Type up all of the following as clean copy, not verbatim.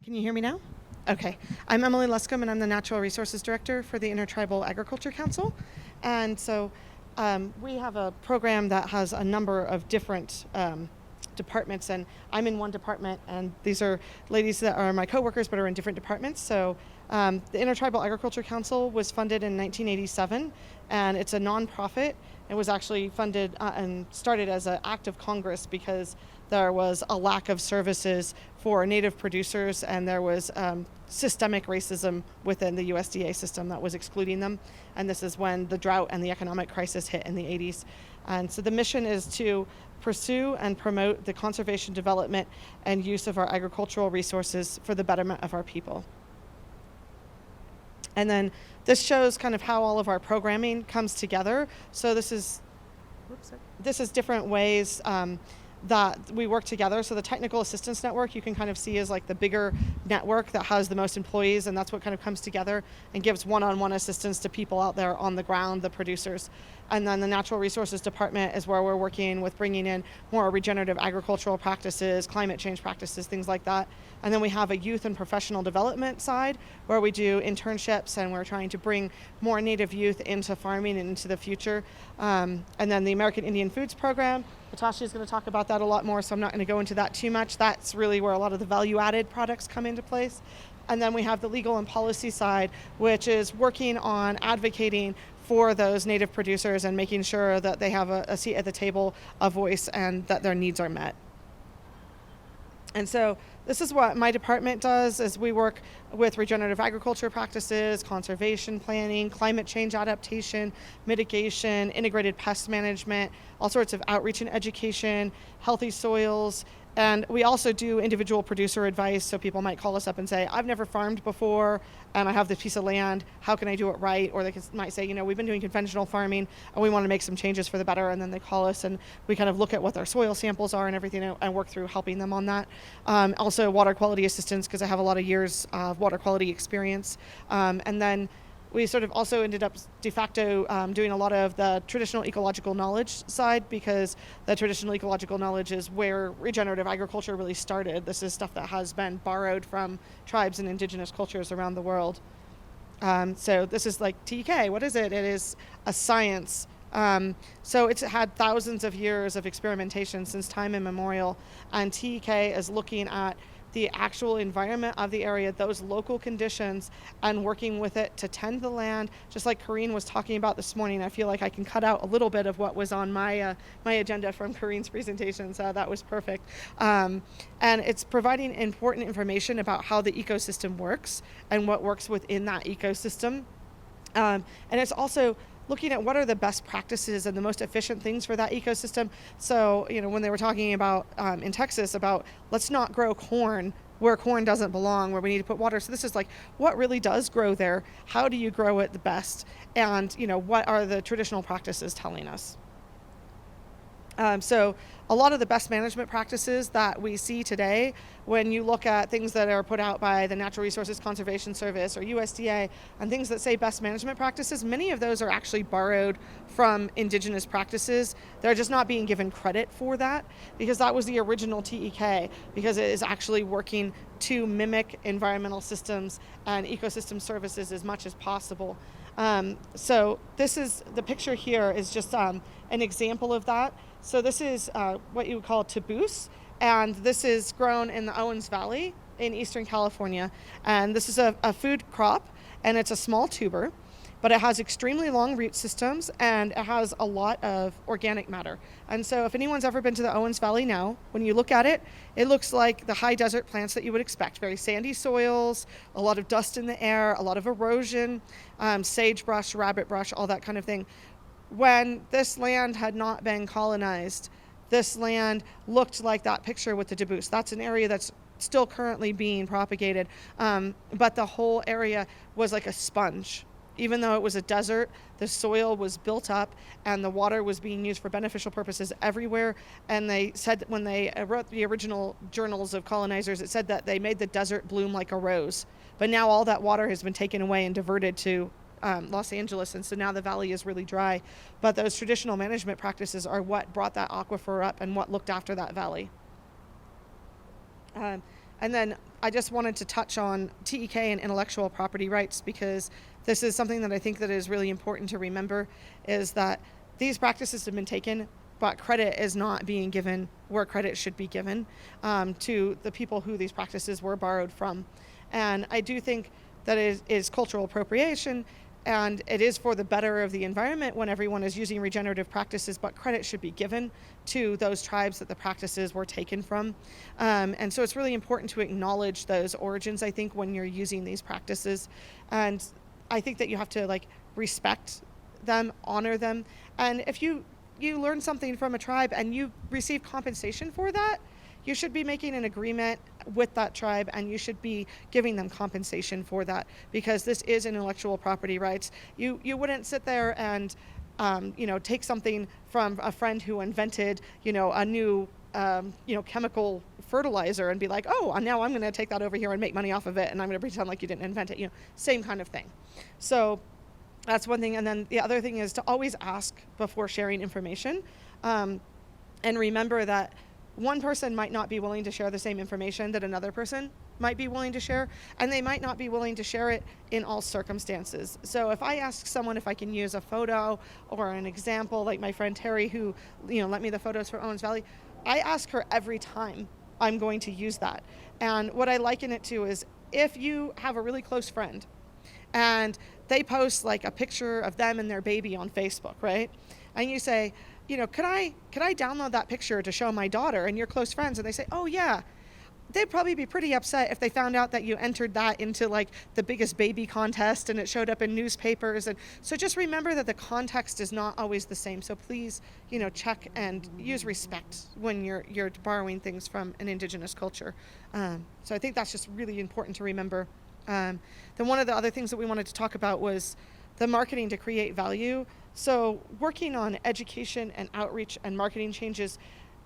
Can you hear me now? Okay. I'm Emily Luscombe, and I'm the Natural Resources Director for the Intertribal Agriculture Council. And so we have a program that has a number of different departments, and I'm in one department, and these are ladies that are my coworkers but are in different departments. So the Intertribal Agriculture Council was funded in 1987, and it's a nonprofit. It was actually funded and started as an act of Congress because there was a lack of services for Native producers, and there was systemic racism within the USDA system that was excluding them. And this is when the drought and the economic crisis hit in the 80s. And so the mission is to pursue and promote the conservation, development, and use of our agricultural resources for the betterment of our people. And then this shows kind of how all of our programming comes together. So this is different ways that we work together. So the Technical Assistance Network, you can kind of see as like the bigger network that has the most employees, and that's what kind of comes together and gives one-on-one assistance to people out there on the ground, the producers. And then the Natural Resources Department is where we're working with bringing in more regenerative agricultural practices, climate change practices, things like that. And then we have a youth and professional development side where we do internships, and we're trying to bring more Native youth into farming and into the future. And then the American Indian Foods Program, Latashia is going to talk about that a lot more, so I'm not going to go into that too much. That's really where a lot of the value-added products come into place. And then we have the legal and policy side, which is working on advocating for those Native producers and making sure that they have a seat at the table, a voice, and that their needs are met. And so this is what my department does, is we work with regenerative agriculture practices, conservation planning, climate change adaptation, mitigation, integrated pest management, all sorts of outreach and education, healthy soils. And we also do individual producer advice. So people might call us up and say, I've never farmed before, and I have this piece of land. How can I do it right? Or they might say, we've been doing conventional farming, and we want to make some changes for the better. And then they call us, and we kind of look at what their soil samples are and everything, and work through helping them on that. Also water quality assistance, because I have a lot of years of water quality experience. And then we sort of also ended up de facto doing a lot of the traditional ecological knowledge side, because the traditional ecological knowledge is where regenerative agriculture really started. This is stuff that has been borrowed from tribes and indigenous cultures around the world. So this is like TEK. What is it? It is a science. So it's had thousands of years of experimentation since time immemorial, and TEK is looking at the actual environment of the area, those local conditions, and working with it to tend the land, just like Corrine was talking about this morning. I feel like I can cut out a little bit of what was on my agenda from Corrine's presentation, so that was perfect. And it's providing important information about how the ecosystem works and what works within that ecosystem. And it's also looking at what are the best practices and the most efficient things for that ecosystem. So, when they were talking about in Texas about let's not grow corn where corn doesn't belong, where we need to put water. So this is like what really does grow there. How do you grow it the best? And, what are the traditional practices telling us? So a lot of the best management practices that we see today, when you look at things that are put out by the Natural Resources Conservation Service or USDA, and things that say best management practices, many of those are actually borrowed from indigenous practices. They're just not being given credit for that, because that was the original TEK, because it is actually working to mimic environmental systems and ecosystem services as much as possible. So this is, the picture here is just an example of that. So this is what you would call taboose, and this is grown in the Owens Valley in Eastern California. And this is a food crop, and it's a small tuber, but it has extremely long root systems, and it has a lot of organic matter. And so if anyone's ever been to the Owens Valley now, when you look at it, it looks like the high desert plants that you would expect. Very sandy soils, a lot of dust in the air, a lot of erosion, sagebrush, rabbit brush, all that kind of thing. When this land had not been colonized, this land looked like that picture with the taboose. That's an area that's still currently being propagated, but the whole area was like a sponge. Even though it was a desert, the soil was built up and the water was being used for beneficial purposes everywhere. And they said that when they wrote the original journals of colonizers, it said that they made the desert bloom like a rose. But now all that water has been taken away and diverted to Los Angeles, and so now the valley is really dry. But those traditional management practices are what brought that aquifer up and what looked after that valley. And then I just wanted to touch on TEK and intellectual property rights, because this is something that I think that is really important to remember, is that these practices have been taken, but credit is not being given where credit should be given to the people who these practices were borrowed from. And I do think that it is cultural appropriation, and it is for the better of the environment when everyone is using regenerative practices, but credit should be given to those tribes that the practices were taken from. And so it's really important to acknowledge those origins, I think, when you're using these practices. And I think that you have to respect them, honor them. And if you learn something from a tribe and you receive compensation for that, you should be making an agreement with that tribe, and you should be giving them compensation for that, because this is intellectual property rights. You wouldn't sit there and take something from a friend who invented a new chemical fertilizer and be like, oh, now I'm going to take that over here and make money off of it, and I'm going to pretend like you didn't invent it. Same kind of thing. So that's one thing. And then the other thing is to always ask before sharing information, and remember that one person might not be willing to share the same information that another person might be willing to share, and they might not be willing to share it in all circumstances. So if I ask someone if I can use a photo or an example, like my friend Terry, who lent me the photos for Owens Valley, I ask her every time I'm going to use that. And what I liken it to is, if you have a really close friend and they post a picture of them and their baby on Facebook, right? And you say, could I download that picture to show my daughter? And you're close friends, and they say, oh yeah. They'd probably be pretty upset if they found out that you entered that into the biggest baby contest and it showed up in newspapers. And so just remember that the context is not always the same. So please, check and use respect when you're borrowing things from an indigenous culture. So I think that's just really important to remember. Then one of the other things that we wanted to talk about was the marketing to create value. So working on education and outreach and marketing changes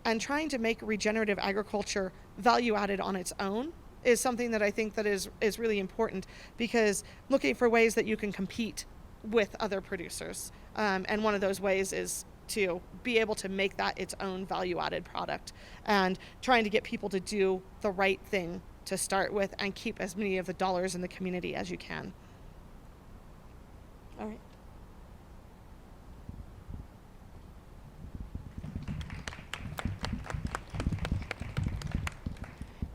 and trying to make regenerative agriculture value added on its own is something that I think that is really important, because looking for ways that you can compete with other producers. And one of those ways is to be able to make that its own value added product, and trying to get people to do the right thing to start with and keep as many of the dollars in the community as you can. All right.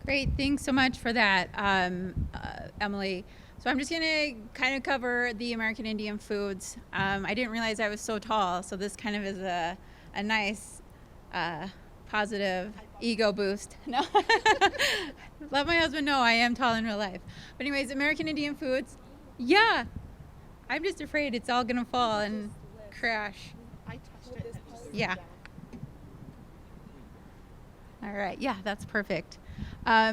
Great, thanks so much for that, Emily. So I'm just going to kind of cover the American Indian foods. I didn't realize I was so tall, so this kind of is a nice, positive ego boost. No, let my husband know I am tall in real life. But anyways, American Indian foods. Yeah, I'm just afraid it's all going to fall and crash. I touched it. Yeah. All right, yeah, that's perfect.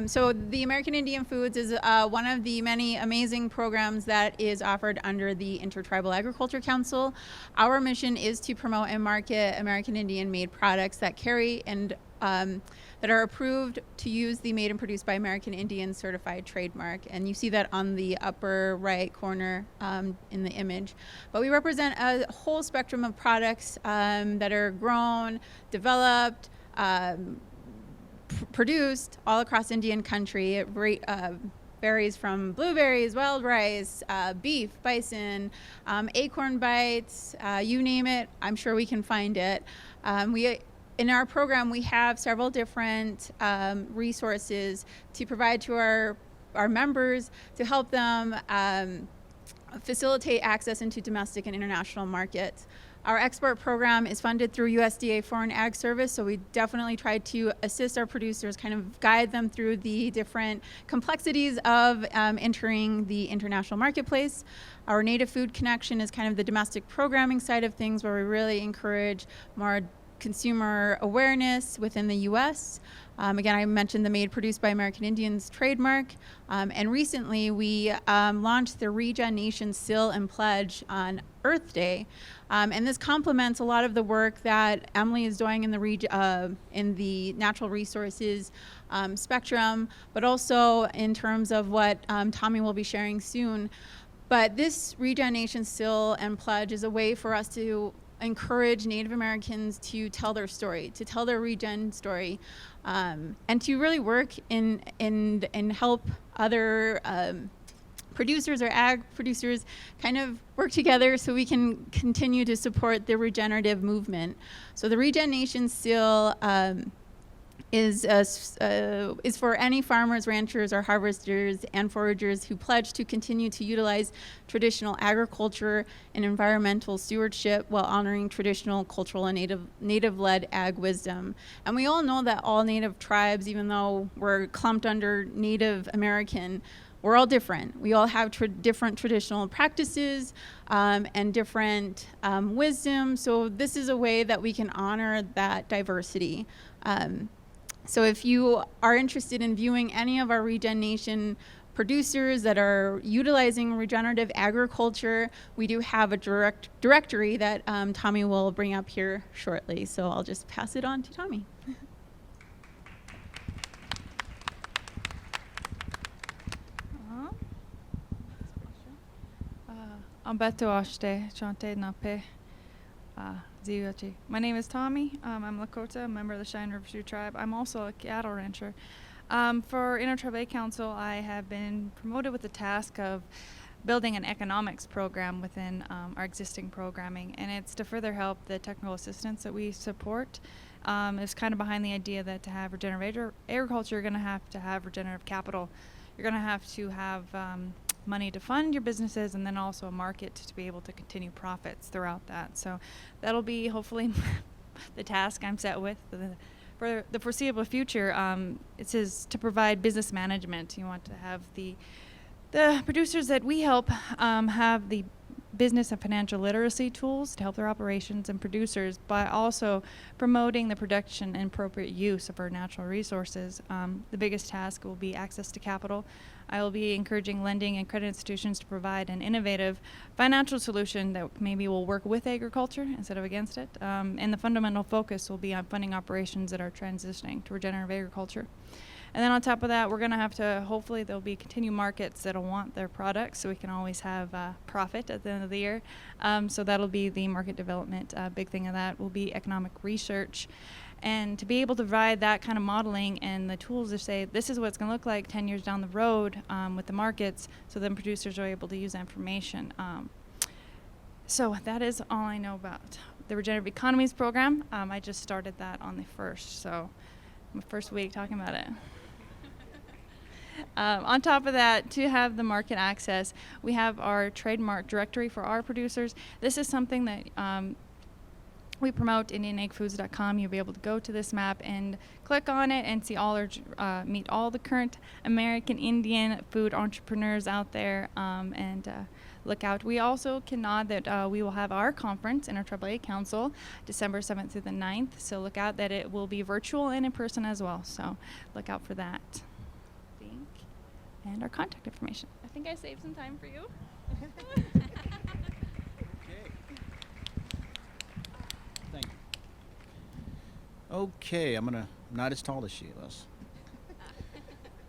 So the American Indian Foods is one of the many amazing programs that is offered under the Intertribal Agriculture Council. Our mission is to promote and market American Indian made products that carry and that are approved to use the Made and Produced by American Indians certified trademark. And you see that on the upper right corner in the image. But we represent a whole spectrum of products that are grown, developed, produced all across Indian country. It varies from blueberries, wild rice, beef, bison, acorn bites, you name it, I'm sure we can find it. In our program, we have several different resources to provide to our members to help them facilitate access into domestic and international markets. Our export program is funded through USDA Foreign Ag Service, so we definitely try to assist our producers, kind of guide them through the different complexities of entering the international marketplace. Our Native Food Connection is kind of the domestic programming side of things, where we really encourage more consumer awareness within the U.S. Again, I mentioned the Made Produced by American Indians trademark. And recently we launched the Regeneration Seal and Pledge on Earth Day. And this complements a lot of the work that Emily is doing in the natural resources spectrum, but also in terms of what Tomie will be sharing soon. But this Regeneration Seal and Pledge is a way for us to encourage Native Americans to tell their story, to tell their regen story, and to really work and help other producers or ag producers kind of work together so we can continue to support the regenerative movement. So the Regeneration Seal is for any farmers, ranchers, or harvesters and foragers who pledge to continue to utilize traditional agriculture and environmental stewardship while honoring traditional cultural and native-led ag wisdom. And we all know that all Native tribes, even though we're clumped under Native American, we're all different. We all have different traditional practices and different wisdom. So this is a way that we can honor that diversity. So if you are interested in viewing any of our Regeneration producers that are utilizing regenerative agriculture, we do have a directory that Tomie will bring up here shortly. So I'll just pass it on to Tomie. My name is Tomie. I'm Lakota, a member of the Cheyenne River Sioux Tribe. I'm also a cattle rancher. For Intertribal Agriculture Council, I have been promoted with the task of building an economics program within our existing programming, and it's to further help the technical assistance that we support. It's kind of behind the idea that to have regenerative agriculture, you're going to have regenerative capital. You're going to have money to fund your businesses, and then also a market to be able to continue profits throughout that. So that'll be hopefully the task I'm set with for the foreseeable future. It says to provide business management. You want to have the producers that we help have the business and financial literacy tools to help their operations and producers, by also promoting the production and appropriate use of our natural resources. The biggest task will be access to capital. I will be encouraging lending and credit institutions to provide an innovative financial solution that maybe will work with agriculture instead of against it. And the fundamental focus will be on funding operations that are transitioning to regenerative agriculture. And then on top of that, we're going to have to, hopefully there'll be continued markets that'll want their products, so we can always have profit at the end of the year. So that'll be the market development. Big thing of that will be economic research. And to be able to provide that kind of modeling and the tools to say, this is what it's going to look like 10 years down the road with the markets, so then producers are able to use that information. So that is all I know about the Regenerative Economies program. I just started that on the 1st, so my first week talking about it. On top of that, to have the market access, we have our Trademark directory for our producers. This is something that we promote. IndianAgFoods.com. You'll be able to go to this map and click on it and see meet all the current American Indian food entrepreneurs out there, and look out. We also can nod that we will have our conference, Intertribal Agriculture Council, December 7th through the 9th. So look out that it will be virtual and in person as well. So look out for that. And our contact information. I think I saved some time for you. Okay. Thank you. Okay, I'm not as tall as she was.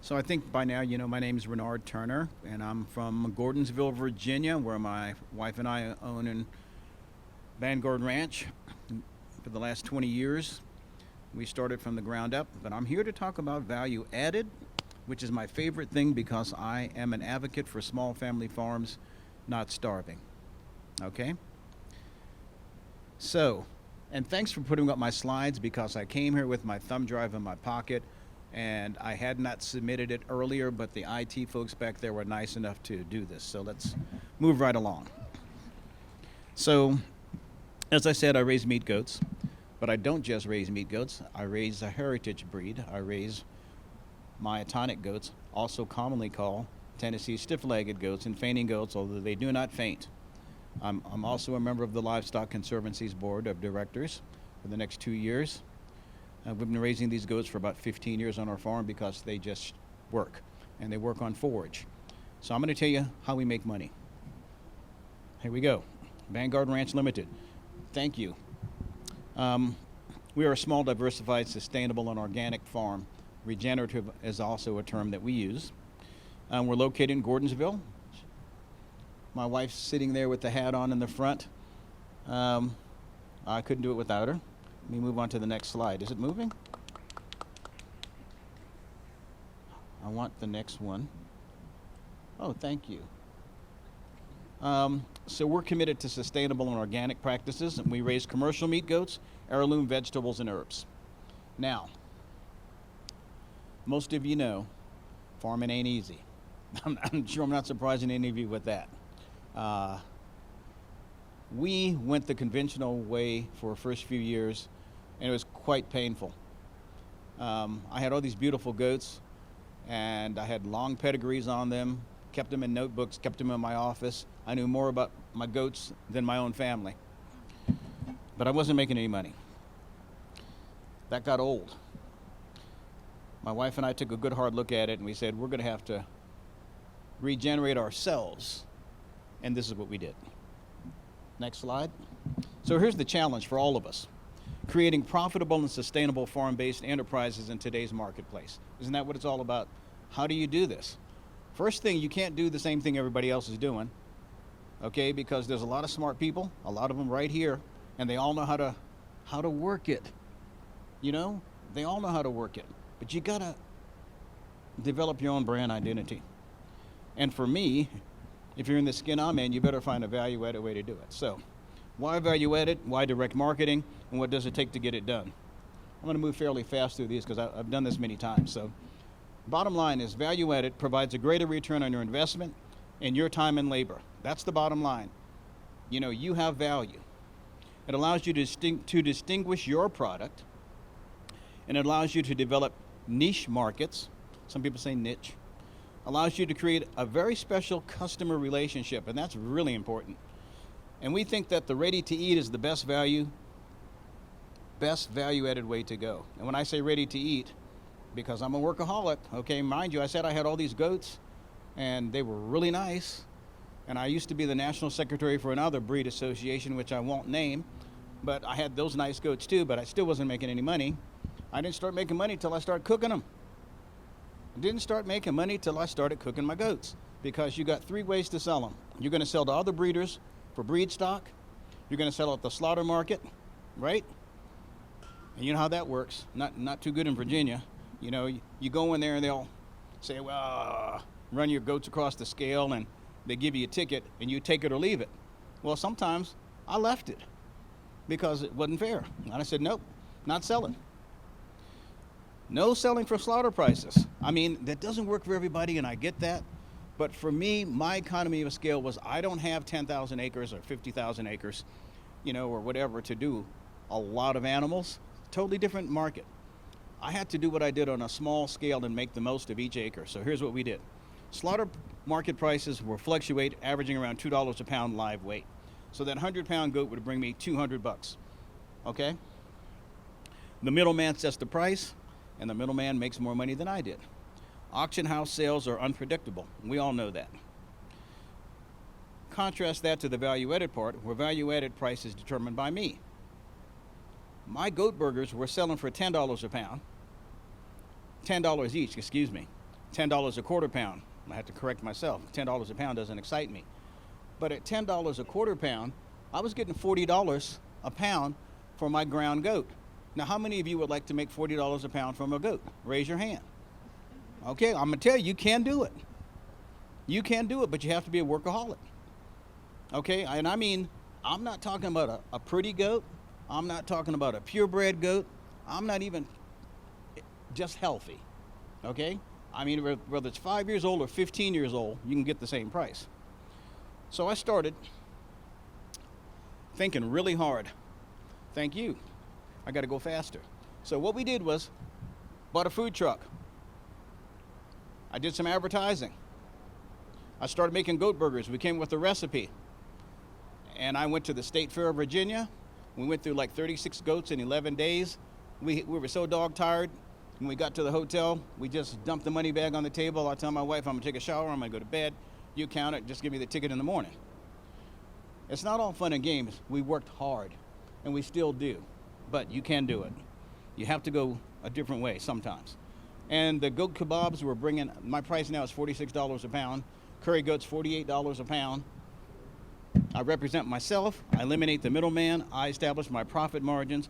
So I think by now you know my name is Renard Turner, and I'm from Gordonsville, Virginia, where my wife and I own in Vanguard Ranch for the last 20 years. We started from the ground up, but I'm here to talk about value added, which is my favorite thing because I am an advocate for small family farms not starving. Okay? So, and thanks for putting up my slides, because I came here with my thumb drive in my pocket and I had not submitted it earlier, but the IT folks back there were nice enough to do this. So let's move right along. So, as I said, I raise meat goats, but I don't just raise meat goats. I raise a heritage breed. I raise myotonic goats, also commonly called Tennessee stiff-legged goats and fainting goats, although they do not faint. I'm also a member of the Livestock Conservancy's Board of Directors for the next 2 years. We've been raising these goats for about 15 years on our farm because they just work, and they work on forage. So I'm going to tell you how we make money. Here we go. Vanguard Ranch Limited. Thank you. We are a small, diversified, sustainable, and organic farm. Regenerative is also a term that we use. We're located in Gordonsville. My wife's sitting there with the hat on in the front. I couldn't do it without her. Let me move on to the next slide. Is it moving? I want the next one. Oh, thank you. So we're committed to sustainable and organic practices, and we raise commercial meat goats, heirloom vegetables, and herbs. Now, most of you know, farming ain't easy. I'm sure I'm not surprising any of you with that. We went the conventional way for the first few years, and it was quite painful. I had all these beautiful goats, and I had long pedigrees on them, kept them in notebooks, kept them in my office. I knew more about my goats than my own family. But I wasn't making any money. That got old. My wife and I took a good hard look at it, and we said, we're going to have to regenerate ourselves. And this is what we did. Next slide. So here's the challenge for all of us: creating profitable and sustainable farm-based enterprises in today's marketplace. Isn't that what it's all about? How do you do this? First thing, you can't do the same thing everybody else is doing, okay? Because there's a lot of smart people, a lot of them right here, and they all know how to work it. You know, they all know how to work it, but you gotta develop your own brand identity. And for me, if you're in the skin I'm in, you better find a value-added way to do it. So, why value-added? Why direct marketing? And what does it take to get it done? I'm going to move fairly fast through these because I've done this many times. So, bottom line is value-added provides a greater return on your investment and your time and labor. That's the bottom line. You know, you have value. It allows you to distinguish your product, and it allows you to develop niche markets. Some people say niche. Allows you to create a very special customer relationship, and that's really important. And we think that the ready-to-eat is the best value-added way to go. And when I say ready-to-eat, because I'm a workaholic, okay, mind you, I said I had all these goats, and they were really nice. And I used to be the national secretary for another breed association, which I won't name, but I had those nice goats too, but I still wasn't making any money. I didn't start making money till I started cooking them. I didn't start making money till I started cooking my goats, because you got three ways to sell them. You're going to sell to other breeders for breed stock. You're going to sell at the slaughter market, right? And you know how that works. Not too good in Virginia. You know, you go in there and they'll say, well, run your goats across the scale, and they give you a ticket, and you take it or leave it. Well, sometimes I left it because it wasn't fair. And I said, nope, not selling. No selling for slaughter prices. I mean, that doesn't work for everybody, and I get that. But for me, my economy of scale was I don't have 10,000 acres or 50,000 acres, you know, or whatever to do a lot of animals. Totally different market. I had to do what I did on a small scale and make the most of each acre. So here's what we did. Slaughter market prices will fluctuate, averaging around $2 a pound live weight. So that 100-pound goat would bring me $200, okay? The middleman sets the price, and the middleman makes more money than I did. Auction house sales are unpredictable. We all know that. Contrast that to the value-added part, where value-added price is determined by me. My goat burgers were selling for $10 a pound. $10 each, excuse me. $10 a quarter pound. I have to correct myself. $10 a pound doesn't excite me. But at $10 a quarter pound, I was getting $40 a pound for my ground goat. Now, how many of you would like to make $40 a pound from a goat? Raise your hand. Okay, I'm going to tell you, you can do it. You can do it, but you have to be a workaholic. Okay, and I mean, I'm not talking about a pretty goat. I'm not talking about a purebred goat. I'm not even just healthy. Okay? I mean, whether it's 5 years old or 15 years old, you can get the same price. So I started thinking really hard. Thank you. I got to go faster. So what we did was bought a food truck. I did some advertising. I started making goat burgers. We came with a recipe. And I went to the State Fair of Virginia. We went through like 36 goats in 11 days. We were so dog tired. When we got to the hotel, we just dumped the money bag on the table. I tell my wife, I'm going to take a shower. I'm going to go to bed. You count it. Just give me the ticket in the morning. It's not all fun and games. We worked hard, and we still do. But you can do it. You have to go a different way sometimes. And the goat kebabs we're bringing, my price now is $46 a pound. Curry goat's $48 a pound. I represent myself. I eliminate the middleman. I establish my profit margins.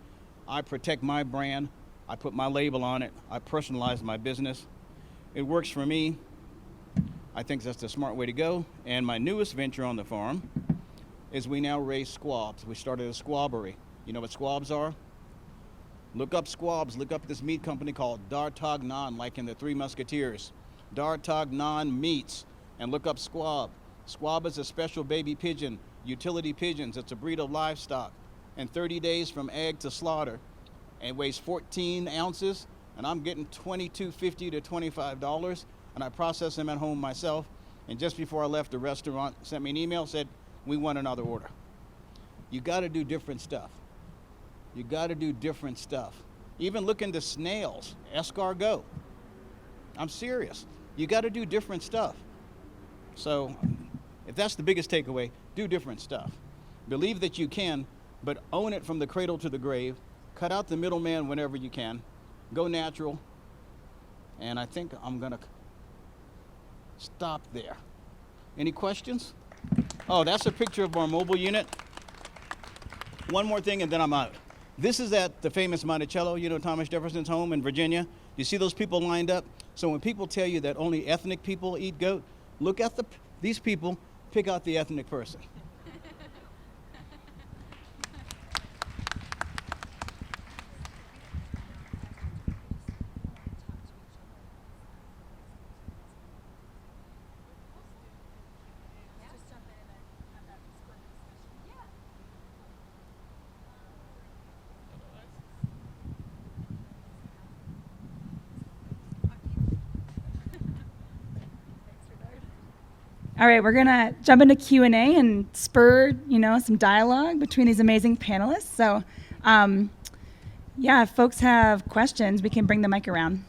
I protect my brand. I put my label on it. I personalize my business. It works for me. I think that's the smart way to go. And my newest venture on the farm is we now raise squabs. We started a squabbery. You know what squabs are? Look up squabs. Look up this meat company called D'Artagnan, like in the Three Musketeers. D'Artagnan Meats, and look up squab. Squab is a special baby pigeon, utility pigeons. It's a breed of livestock. And 30 days from egg to slaughter. And weighs 14 ounces, and I'm getting $22.50 to $25, and I process them at home myself. And just before I left, the restaurant sent me an email, said, we want another order. You got to do different stuff. You got to do different stuff. Even look into snails, escargot. I'm serious. You got to do different stuff. So if that's the biggest takeaway, do different stuff. Believe that you can, but own it from the cradle to the grave. Cut out the middleman whenever you can. Go natural. And I think I'm going to stop there. Any questions? Oh, that's a picture of our mobile unit. One more thing and then I'm out. This is at the famous Monticello, you know, Thomas Jefferson's home in Virginia. You see those people lined up? So when people tell you that only ethnic people eat goat, look at these people, pick out the ethnic person. All right, we're gonna jump into Q&A and spur, some dialogue between these amazing panelists. So, if folks have questions, we can bring the mic around.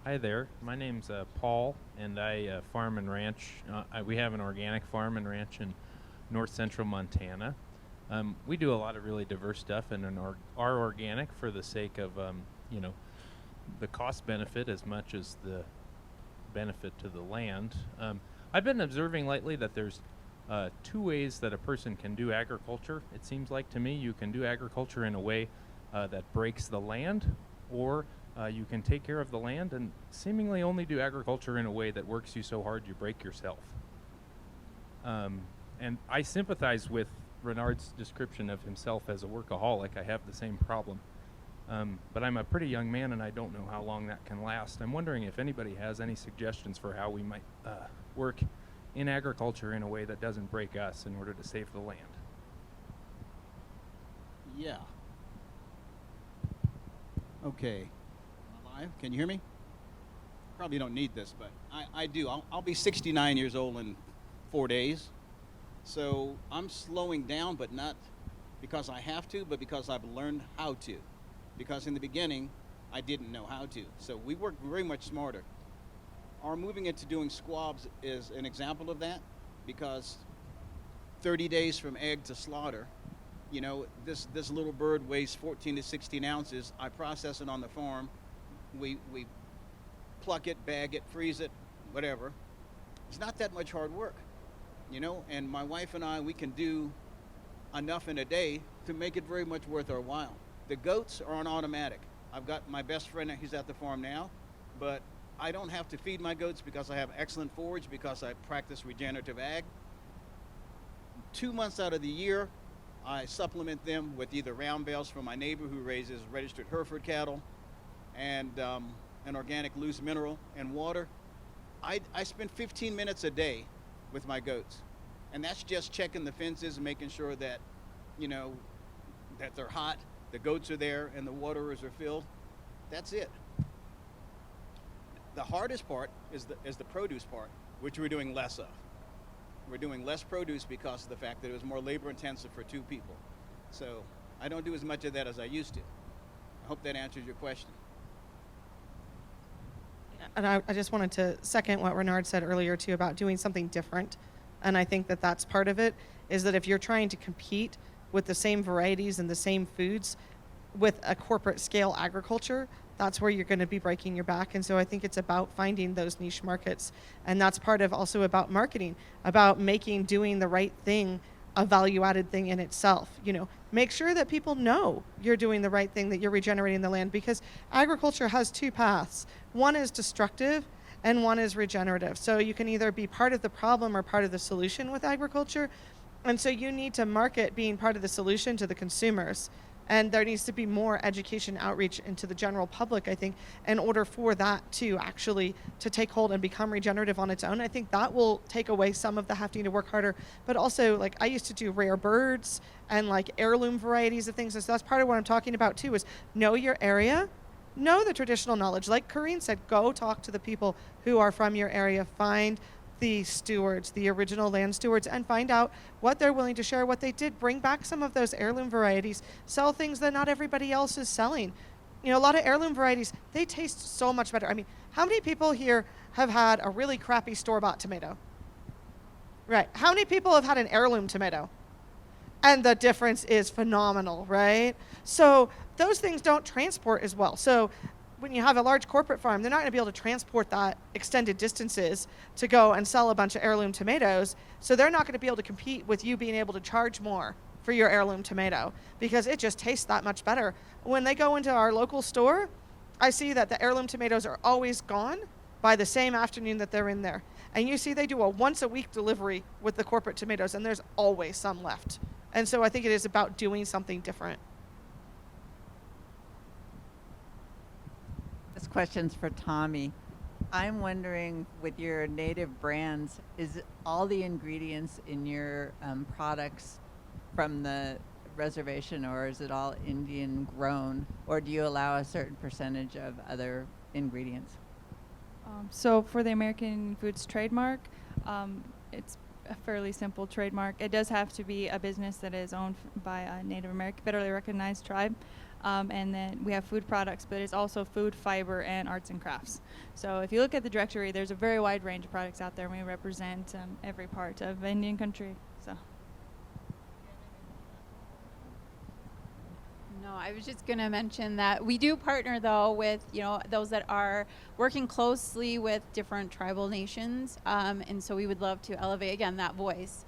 Hi there. My name's Paul, and I farm and ranch. We have an organic farm and ranch in north central Montana. We do a lot of really diverse stuff and are organic for the sake of, the cost benefit as much as the benefit to the land. I've been observing lately that there's two ways that a person can do agriculture. It seems like to me you can do agriculture in a way that breaks the land, or you can take care of the land and seemingly only do agriculture in a way that works you so hard you break yourself. And I sympathize with Renard's description of himself as a workaholic. I have the same problem. But I'm a pretty young man and I don't know how long that can last. I'm wondering if anybody has any suggestions for how we might work in agriculture in a way that doesn't break us in order to save the land. Yeah. Okay. Live? Can you hear me? Probably don't need this, but I do. I'll be 69 years old in 4 days. So I'm slowing down, but not because I have to, but because I've learned how to. Because in the beginning, I didn't know how to. So we work very much smarter. Our moving into doing squabs is an example of that, because 30 days from egg to slaughter, this little bird weighs 14 to 16 ounces. I process it on the farm. We pluck it, bag it, freeze it, whatever. It's not that much hard work, and my wife and I, we can do enough in a day to make it very much worth our while. The goats are on automatic. I've got my best friend, he's at the farm now, but I don't have to feed my goats because I have excellent forage, because I practice regenerative ag. 2 months out of the year, I supplement them with either round bales from my neighbor who raises registered Hereford cattle, and an organic loose mineral and water. I spend 15 minutes a day with my goats, and that's just checking the fences and making sure that that they're hot, the goats are there, and the waterers are filled. That's it. The hardest part is the produce part, which we're doing less of. We're doing less produce because of the fact that it was more labor intensive for 2 people. So I don't do as much of that as I used to. I hope that answers your question. And I just wanted to second what Renard said earlier too about doing something different. And I think that that's part of it, is that if you're trying to compete with the same varieties and the same foods with a corporate scale agriculture, that's where you're going to be breaking your back. And so I think it's about finding those niche markets. And that's part of also about marketing, about making doing the right thing a value-added thing in itself. Make sure that people know you're doing the right thing, that you're regenerating the land, because agriculture has two paths. One is destructive and one is regenerative. So you can either be part of the problem or part of the solution with agriculture. And so you need to market being part of the solution to the consumers. And there needs to be more education outreach into the general public, I think, in order for that to actually to take hold and become regenerative on its own. I think that will take away some of the having to work harder. But also, like, I used to do rare birds and like heirloom varieties of things. And so that's part of what I'm talking about too, is know your area, know the traditional knowledge. Like Corrine said, go talk to the people who are from your area, find the stewards, the original land stewards, and find out what they're willing to share, what they did. Bring back some of those heirloom varieties, sell things that not everybody else is selling. A lot of heirloom varieties, they taste so much better. I mean, how many people here have had a really crappy store-bought tomato? Right. How many people have had an heirloom tomato? And the difference is phenomenal, right? So those things don't transport as well. So when you have a large corporate farm, they're not going to be able to transport that extended distances to go and sell a bunch of heirloom tomatoes. So they're not going to be able to compete with you being able to charge more for your heirloom tomato, because it just tastes that much better. When they go into our local store, I see that the heirloom tomatoes are always gone by the same afternoon that they're in there. And you see they do a once-a-week delivery with the corporate tomatoes, and there's always some left. And so I think it is about doing something different. This question's for Tomie. I'm wondering, with your native brands, is all the ingredients in your products from the reservation, or is it all Indian grown, or do you allow a certain percentage of other ingredients? So for the American Foods trademark, it's a fairly simple trademark. It does have to be a business that is owned by a Native American, federally recognized tribe. And then we have food products, but it's also food, fiber, and arts and crafts. So if you look at the directory, there's a very wide range of products out there, and we represent every part of Indian country. So. No, I was just going to mention that we do partner, though, with those that are working closely with different tribal nations, and so we would love to elevate again that voice.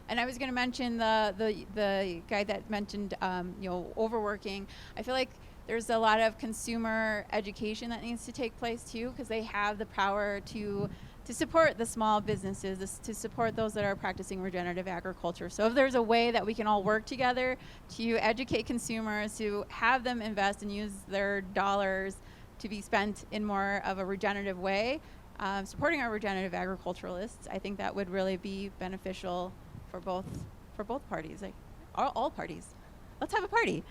And I was going to mention the guy that mentioned overworking. I feel like there's a lot of consumer education that needs to take place too, because they have the power to support the small businesses, to support those that are practicing regenerative agriculture. So if there's a way that we can all work together to educate consumers, to have them invest and use their dollars to be spent in more of a regenerative way, supporting our regenerative agriculturalists, I think that would really be beneficial for both parties, like all parties. Let's have a party.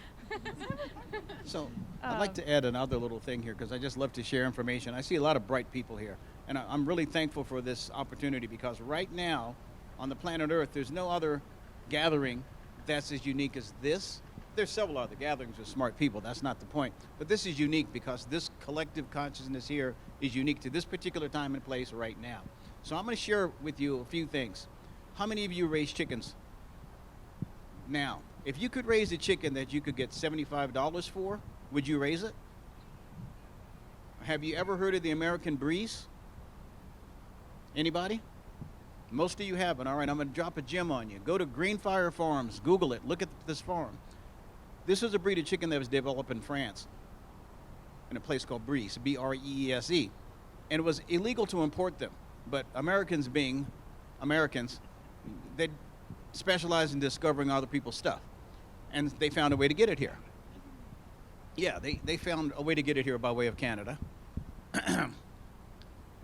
So I'd like to add another little thing here, because I just love to share information. I see a lot of bright people here, and I'm really thankful for this opportunity, because right now on the planet Earth, there's no other gathering that's as unique as this. There's several other gatherings with smart people. That's not the point. But this is unique because this collective consciousness here is unique to this particular time and place right now. So I'm going to share with you a few things. How many of you raise chickens? Now, if you could raise a chicken that you could get $75 for, would you raise it? Have you ever heard of the American breeze? Anybody? Most of you haven't. All right, I'm going to drop a gem on you. Go to Greenfire Farms. Google it. Look at this farm. This is a breed of chicken that was developed in France in a place called Breese, B-R-E-E-S-E. And it was illegal to import them. But Americans being Americans, they specialize in discovering other people's stuff. And they found a way to get it here. Yeah, they found a way to get it here by way of Canada.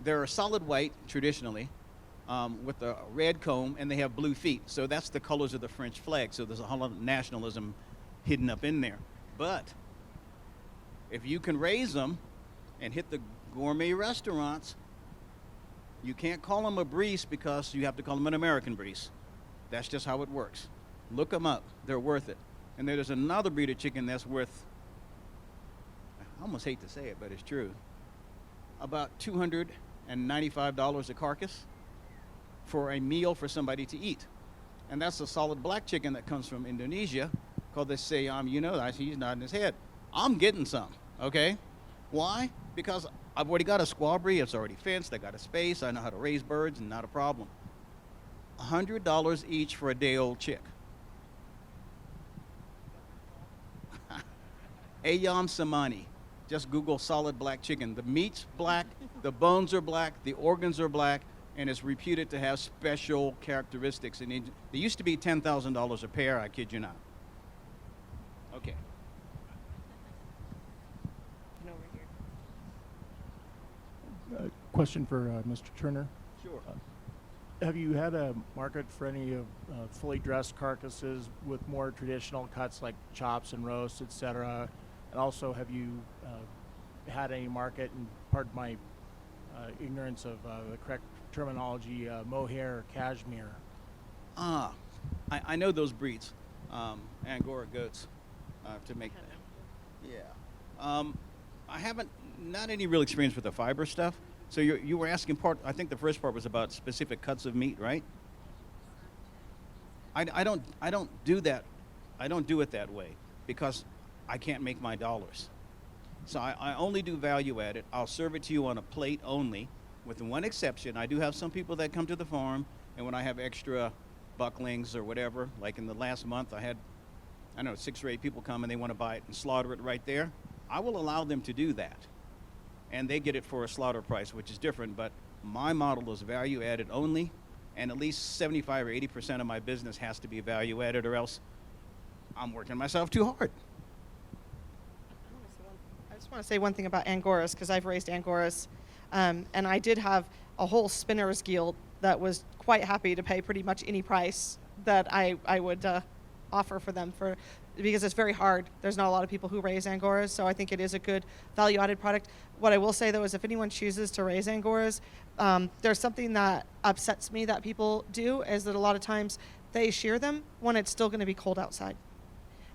They're solid white, traditionally, with a red comb, and they have blue feet. So that's the colors of the French flag. So there's a whole lot of nationalism hidden up in there. But if you can raise them and hit the gourmet restaurants, you can't call them a breeze, because you have to call them an American breeze. That's just how it works. Look them up. They're worth it. And there's another breed of chicken that's worth, I almost hate to say it, but it's true, about $295 a carcass for a meal for somebody to eat. And that's a solid black chicken that comes from Indonesia, called the Siam. He's nodding his head. I'm getting some, okay? Why? Because I've already got a squabbery. It's already fenced. I got a space. I know how to raise birds, and not a problem. $100 each for a day-old chick. Ayam Samani. Just Google solid black chicken. The meat's black, the bones are black, the organs are black, and it's reputed to have special characteristics. And they used to be $10,000 a pair, I kid you not. Okay. Question for Mr. Turner. Sure. Have you had a market for any of fully dressed carcasses with more traditional cuts like chops and roasts, etc.? And also, have you had any market, and pardon my ignorance of the correct terminology, mohair or cashmere? I know those breeds, Angora goats, to make that. Yeah. I haven't, not any real experience with the fiber stuff. So you were asking I think the first part was about specific cuts of meat, right? I don't do that. I don't do it that way because I can't make my dollars. So I only do value added. I'll serve it to you on a plate only, with one exception. I do have some people that come to the farm, and when I have extra bucklings or whatever, like in the last month I had, I don't know, 6 or 8 people come and they want to buy it and slaughter it right there. I will allow them to do that. And they get it for a slaughter price, which is different, but my model is value added only, and at least 75 or 80% of my business has to be value added, or else I'm working myself too hard. I just want to say one thing about Angoras, because I've raised Angoras, and I did have a whole spinners guild that was quite happy to pay pretty much any price that I would offer for them, because it's very hard. There's not a lot of people who raise Angoras, so I think it is a good value-added product. What I will say, though, is if anyone chooses to raise Angoras, there's something that upsets me that people do, is that a lot of times they shear them when it's still going to be cold outside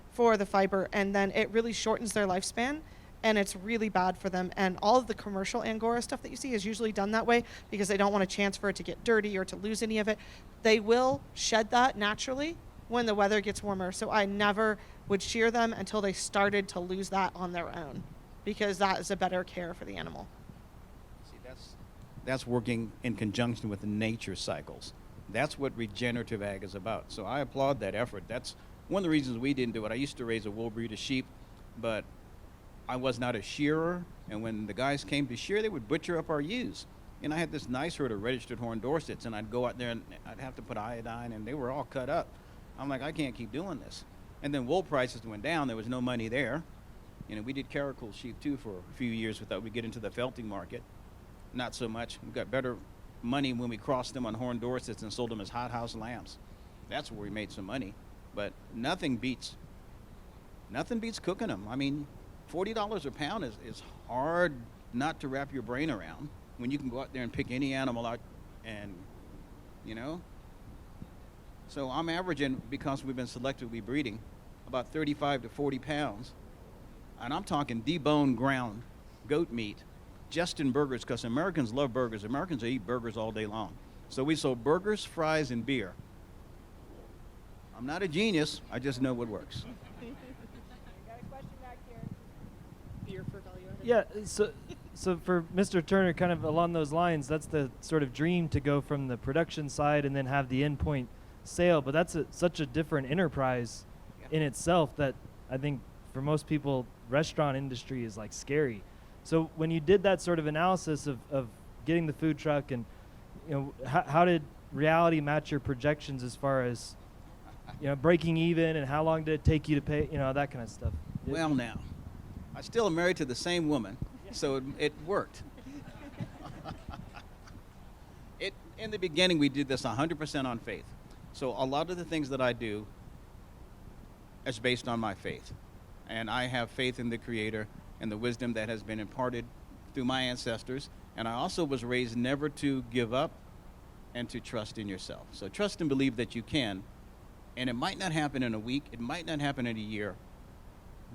for the fiber, and then it really shortens their lifespan, and it's really bad for them. And all of the commercial Angora stuff that you see is usually done that way because they don't want a chance for it to get dirty or to lose any of it. They will shed that naturally when the weather gets warmer. So I never would shear them until they started to lose that on their own, because that is a better care for the animal. See, that's working in conjunction with the nature cycles. That's what regenerative ag is about. So I applaud that effort. That's one of the reasons we didn't do it. I used to raise a wool breed of sheep, but I was not a shearer. And when the guys came to shear, they would butcher up our ewes. And I had this nice herd of registered horned Dorsets, and I'd go out there and I'd have to put iodine, and they were all cut up. I'm like, I can't keep doing this. And then wool prices went down. There was no money there. You know, we did caracal sheep too for a few years without we get into the felting market. Not so much. We got better money when we crossed them on horned Dorsets and sold them as hothouse lambs. That's where we made some money. But nothing beats cooking them. I mean, $40 a pound is hard not to wrap your brain around when you can go out there and pick any animal out and, you know. So I'm averaging, because we've been selectively breeding, about 35 to 40 pounds. And I'm talking deboned ground goat meat just in burgers, because Americans love burgers. Americans eat burgers all day long. So we sold burgers, fries, and beer. I'm not a genius. I just know what works. Got a question back here. Beer for value added. Yeah, so for Mr. Turner, kind of along those lines, that's the sort of dream, to go from the production side and then have the endpoint sale. But that's such a different enterprise in itself that I think for most people, restaurant industry is like scary. So when you did that sort of analysis of getting the food truck, and you know, how did reality match your projections as far as, you know, breaking even, and how long did it take you to pay, you know, that kind of stuff? Well, now, I still am married to the same woman, so it worked. In the beginning, we did this 100% on faith. So a lot of the things that I do is based on my faith. And I have faith in the Creator and the wisdom that has been imparted through my ancestors. And I also was raised never to give up and to trust in yourself. So trust and believe that you can. And it might not happen in a week. It might not happen in a year.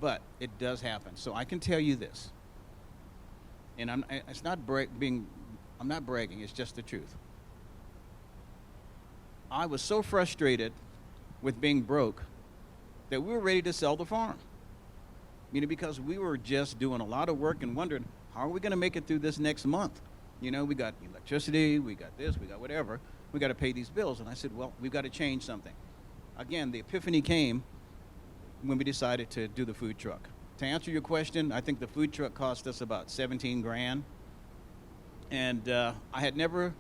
But it does happen. So I can tell you this. And I'm not bragging. It's just the truth. I was so frustrated with being broke that we were ready to sell the farm. because we were just doing a lot of work and wondering, how are we going to make it through this next month? We got electricity, we got this, we got whatever. We got to pay these bills. And I said, well, we've got to change something. Again, the epiphany came when we decided to do the food truck. To answer your question, I think the food truck cost us about 17 grand. And I had never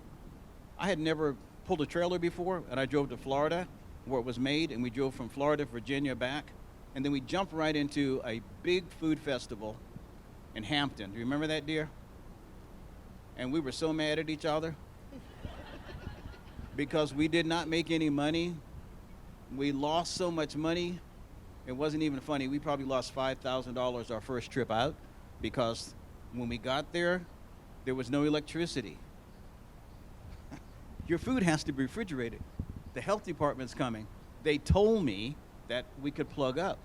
pulled a trailer before, and I drove to Florida where it was made, and we drove from Florida, Virginia back. And then we jumped right into a big food festival in Hampton. Do you remember that, dear? And we were so mad at each other because we did not make any money. We lost so much money. It wasn't even funny. We probably lost $5,000 our first trip out because when we got there was no electricity. Your food has to be refrigerated. The health department's coming. They told me that we could plug up,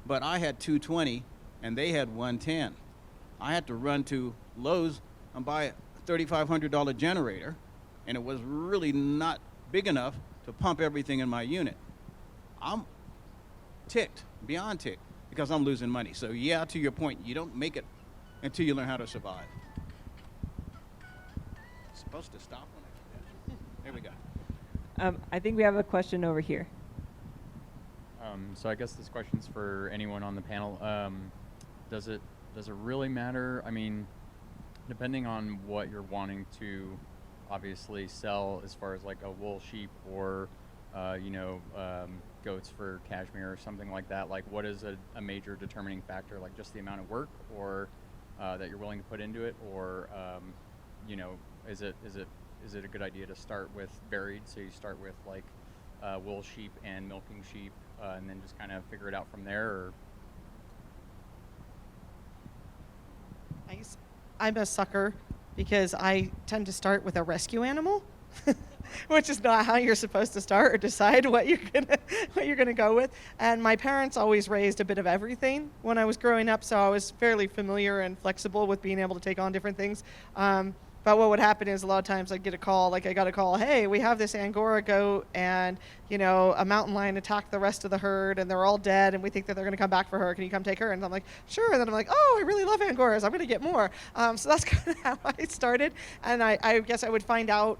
but I had 220 and they had 110. I had to run to Lowe's and buy a $3,500 generator, and it was really not big enough to pump everything in my unit. I'm ticked, beyond ticked, because I'm losing money. So yeah, to your point, you don't make it until you learn how to survive. It's supposed to stop when I do that. There we go. I think we have a question over here. So I guess this question's for anyone on the panel. Does it really matter? I mean, depending on what you're wanting to obviously sell as far as like a wool sheep or, goats for cashmere or something like that, like what is a major determining factor? Like just the amount of work or that you're willing to put into it, or, is it a good idea to start with varied? So you start with like wool sheep and milking sheep and then just kind of figure it out from there, or? I'm a sucker because I tend to start with a rescue animal, which is not how you're supposed to start or decide what you're gonna go with. And my parents always raised a bit of everything when I was growing up, so I was fairly familiar and flexible with being able to take on different things. But what would happen is a lot of times I'd get a call, like I got a call, hey, we have this Angora goat and, a mountain lion attacked the rest of the herd and they're all dead and we think that they're going to come back for her. Can you come take her? And I'm like, sure. And then I'm like, oh, I really love Angoras. I'm going to get more. So that's kind of how I started. And I guess I would find out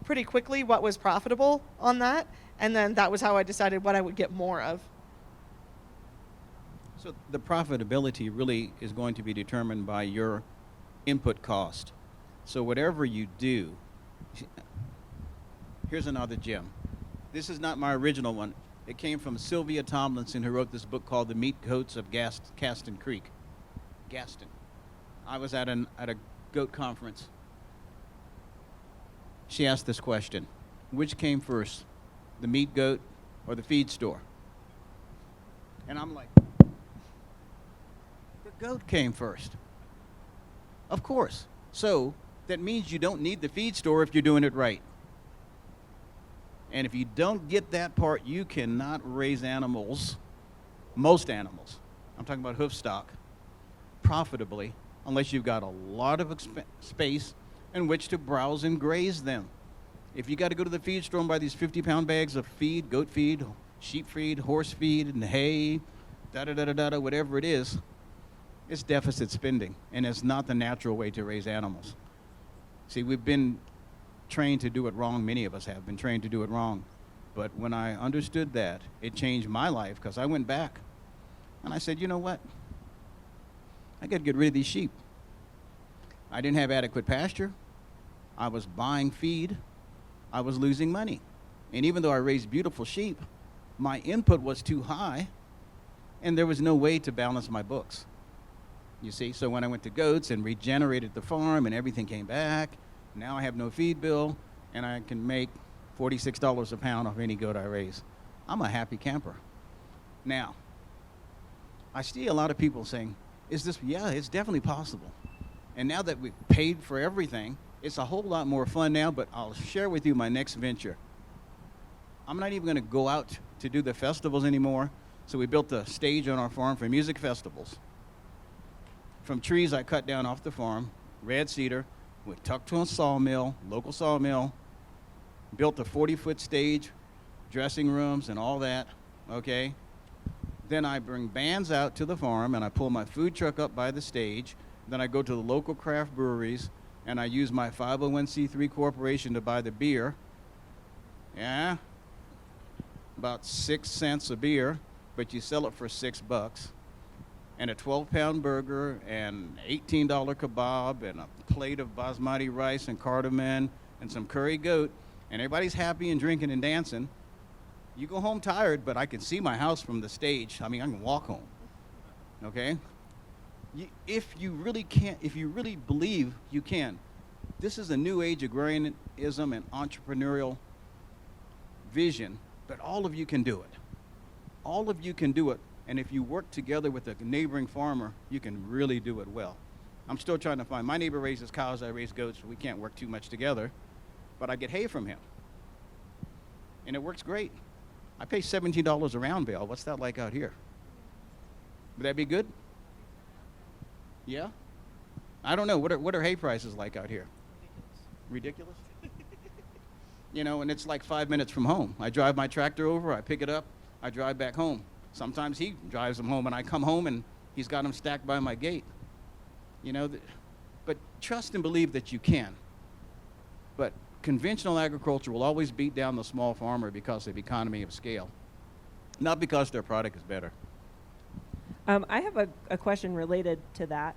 pretty quickly what was profitable on that. And then that was how I decided what I would get more of. So the profitability really is going to be determined by your input cost. So whatever you do, here's another gem. This is not my original one. It came from Sylvia Tomlinson, who wrote this book called The Meat Goats of Gaston Creek. Gaston. I was at a goat conference. She asked this question: which came first, the meat goat or the feed store? And I'm like, the goat came first. Of course. So that means you don't need the feed store if you're doing it right. And if you don't get that part, you cannot raise animals, most animals, I'm talking about hoof stock, profitably, unless you've got a lot of space in which to browse and graze them. If you got to go to the feed store and buy these 50-pound bags of feed, goat feed, sheep feed, horse feed, and hay, da-da-da-da-da, whatever it is, it's deficit spending, and it's not the natural way to raise animals. See, we've been trained to do it wrong. Many of us have been trained to do it wrong. But when I understood that, it changed my life, because I went back and I said, you know what? I got to get rid of these sheep. I didn't have adequate pasture. I was buying feed. I was losing money. And even though I raised beautiful sheep, my input was too high, and there was no way to balance my books. You see, so when I went to goats and regenerated the farm and everything came back, now I have no feed bill and I can make $46 a pound off any goat I raise. I'm a happy camper. Now, I see a lot of people saying, yeah, it's definitely possible. And now that we've paid for everything, it's a whole lot more fun now, but I'll share with you my next venture. I'm not even going to go out to do the festivals anymore. So we built a stage on our farm for music festivals. From trees I cut down off the farm, red cedar, we tucked to a sawmill, local sawmill, built a 40-foot stage, dressing rooms and all that, okay? Then I bring bands out to the farm and I pull my food truck up by the stage. Then I go to the local craft breweries and I use my 501c3 corporation to buy the beer. Yeah, about 6 cents a beer, but you sell it for $6. And a 12-pound burger and $18 kebab and a plate of basmati rice and cardamom and some curry goat, and everybody's happy and drinking and dancing. You go home tired, but I can see my house from the stage. I mean, I can walk home, okay? If you really believe you can, this is a new age agrarianism and entrepreneurial vision, but all of you can do it. All of you can do it. And if you work together with a neighboring farmer, you can really do it well. I'm still trying to find, my neighbor raises cows, I raise goats, so we can't work too much together, but I get hay from him. And it works great. I pay $17 a round bale. What's that like out here? Would that be good? Yeah? I don't know. What are hay prices like out here? Ridiculous? You know, and it's like 5 minutes from home. I drive my tractor over, I pick it up, I drive back home. Sometimes he drives them home and I come home and he's got them stacked by my gate. You know, but trust and believe that you can. But conventional agriculture will always beat down the small farmer because of economy of scale, not because their product is better. I have a question related to that.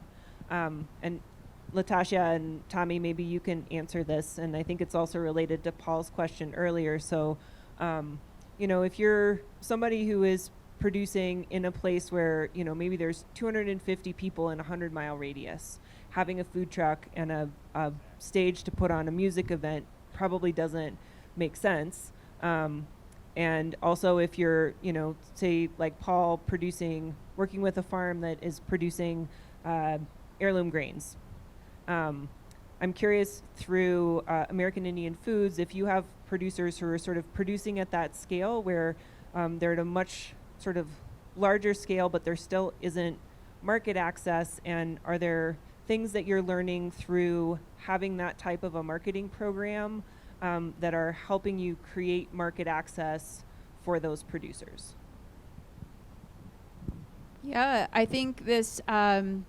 And Latashia and Tomie, maybe you can answer this. And I think it's also related to Paul's question earlier. So, you know, if you're somebody who is producing in a place where, you know, maybe there's 250 people in a 100-mile radius, having a food truck and a stage to put on a music event probably doesn't make sense. And also if you're, you know, say like Paul working with a farm that is producing heirloom grains. I'm curious through American Indian Foods, if you have producers who are sort of producing at that scale where they're at a much sort of larger scale, but there still isn't market access, and are there things that you're learning through having that type of a marketing program that are helping you create market access for those producers? Yeah, I think this,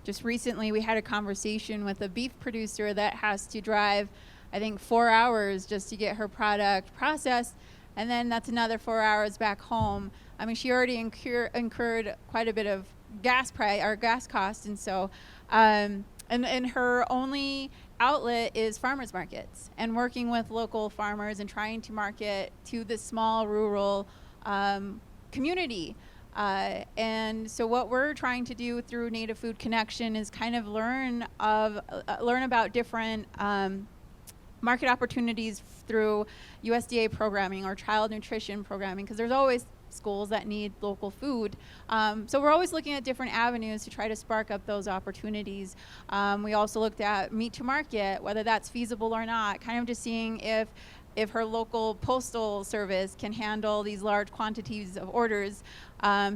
just recently we had a conversation with a beef producer that has to drive, I think, 4 hours just to get her product processed, and then that's another 4 hours back home. I mean, she already incurred quite a bit of gas cost, and so, and her only outlet is farmers markets and working with local farmers and trying to market to the small rural community. And so what we're trying to do through Native Food Connection is kind of learn about different market opportunities through USDA programming or child nutrition programming, because there's always schools that need local food. So we're always looking at different avenues to try to spark up those opportunities. We also looked at meat to market, whether that's feasible or not, kind of just seeing if her local postal service can handle these large quantities of orders.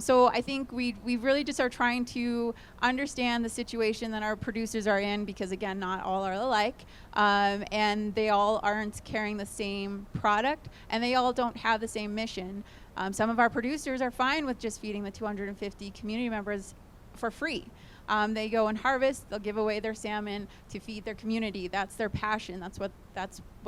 So I think we really just are trying to understand the situation that our producers are in, because again, not all are alike, and they all aren't carrying the same product, and they all don't have the same mission. Some of our producers are fine with just feeding the 250 community members for free. They go and harvest, they'll give away their salmon to feed their community. That's their passion, that's what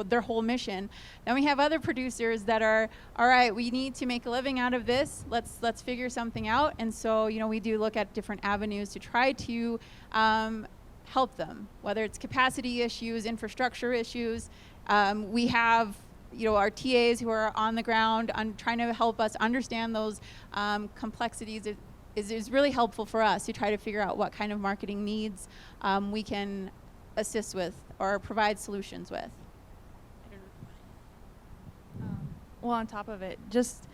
their whole mission. Then we have other producers that are, all right, we need to make a living out of this, let's figure something out. And so, you know, we do look at different avenues to try to help them, whether it's capacity issues, infrastructure issues. We have, you know, our TAs who are on the ground trying to help us understand those complexities. Is really helpful for us to try to figure out what kind of marketing needs we can assist with or provide solutions with. Well, on top of it, just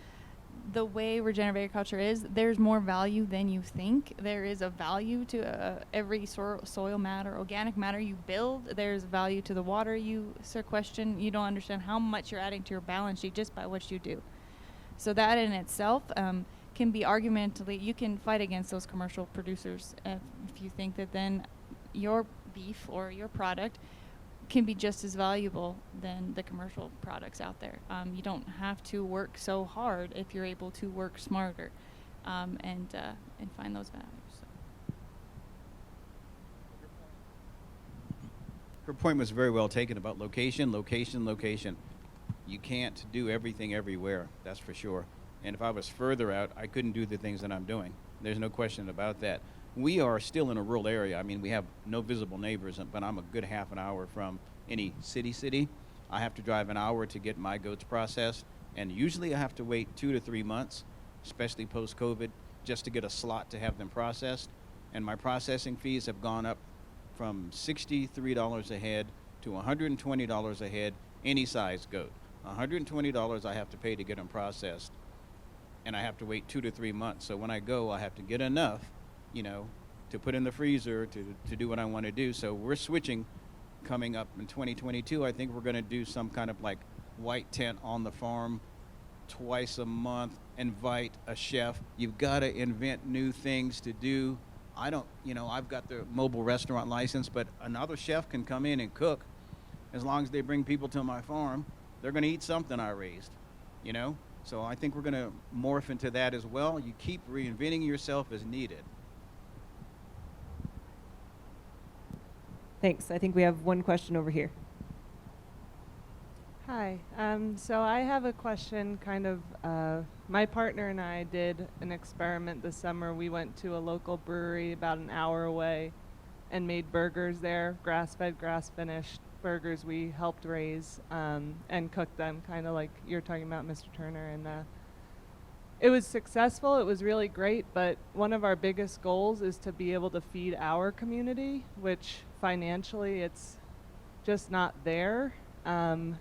the way regenerative agriculture is, there's more value than you think. There is a value to every soil matter, organic matter you build. There's value to the water you question. You don't understand how much you're adding to your balance sheet just by what you do. So that in itself can be argumentatively, you can fight against those commercial producers if you think that then your beef or your product can be just as valuable than the commercial products out there. You don't have to work so hard if you're able to work smarter. and find those values. So. Her point was very well taken about location, location, location. You can't do everything everywhere, that's for sure. And if I was further out, I couldn't do the things that I'm doing. There's no question about that. We are still in a rural area. I mean, we have no visible neighbors, but I'm a good half an hour from any city. I have to drive an hour to get my goats processed, and usually I have to wait 2 to 3 months, especially post-COVID, just to get a slot to have them processed. And my processing fees have gone up from $63 a head to $120 a head, any size goat. $120 I have to pay to get them processed, and I have to wait 2 to 3 months. So when I go, I have to get enough, to put in the freezer to do what I want to do. So we're switching coming up in 2022. I think we're going to do some kind of like white tent on the farm twice a month, invite a chef. You've got to invent new things to do. I've got the mobile restaurant license, but another chef can come in and cook as long as they bring people to my farm. They're going to eat something I raised, So I think we're going to morph into that as well. You keep reinventing yourself as needed. Thanks. I think we have one question over here. Hi. So I have a question my partner and I did an experiment this summer. We went to a local brewery about an hour away and made burgers there, grass-fed, grass-finished burgers we helped raise and cooked them, kind of like you're talking about, Mr. Turner. And it was successful. It was really great. But one of our biggest goals is to be able to feed our community, which financially it's just not there. So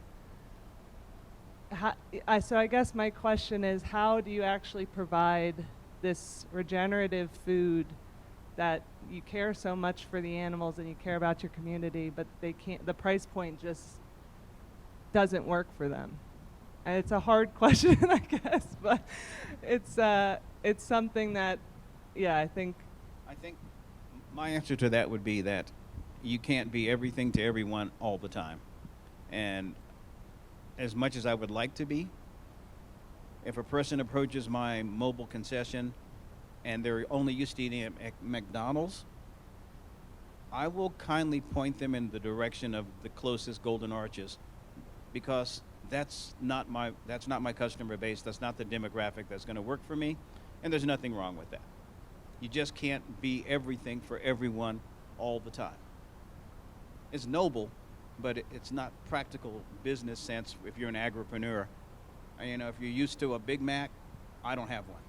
I guess my question is, how do you actually provide this regenerative food that you care so much for the animals and you care about your community, but the price point just doesn't work for them? And it's a hard question, I guess, but it's something that, I think my answer to that would be that you can't be everything to everyone all the time. And as much as I would like to be, if a person approaches my mobile concession and they're only used to eating at McDonald's, I will kindly point them in the direction of the closest Golden Arches, because that's not my customer base. That's not the demographic that's going to work for me, and there's nothing wrong with that. You just can't be everything for everyone all the time. It's noble, but it's not practical business sense if you're an agripreneur. If you're used to a Big Mac, I don't have one.